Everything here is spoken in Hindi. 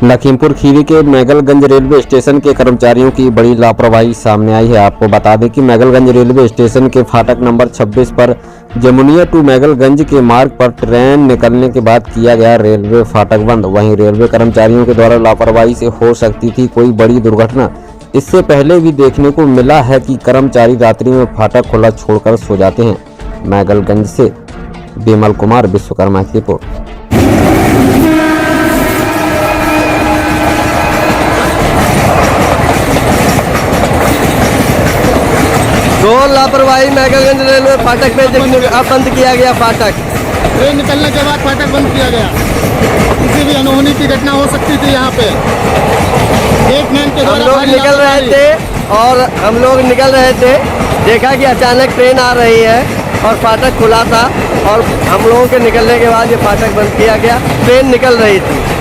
लखीमपुर खीरी के मैगलगंज रेलवे स्टेशन के कर्मचारियों की बड़ी लापरवाही सामने आई है। आपको बता दें कि मैगलगंज रेलवे स्टेशन के फाटक नंबर 26 पर जमुनिया टू मैगलगंज के मार्ग पर ट्रेन निकलने के बाद किया गया रेलवे फाटक बंद। वहीं रेलवे कर्मचारियों के द्वारा लापरवाही से हो सकती थी कोई बड़ी दुर्घटना। इससे पहले भी देखने को मिला है कि कर्मचारी रात्रि में फाटक खुला छोड़कर सो जाते हैं। मैगलगंज से बिमल कुमार, विश्वकर्मा की रिपोर्ट। तो लापरवाही मैगलगंज रेलवे फाटक पे अब बंद किया गया फाटक। ट्रेन निकलने के बाद फाटक बंद किया गया। किसी भी अनहोनी की घटना हो सकती थी यहाँ पे। गेटमैन के द्वारा हम लोग निकल रहे थे और हम लोग निकल रहे थे, देखा कि अचानक ट्रेन आ रही है और फाटक खुला था और हम लोगों के निकलने के बाद ये फाटक बंद किया गया। ट्रेन निकल रही थी।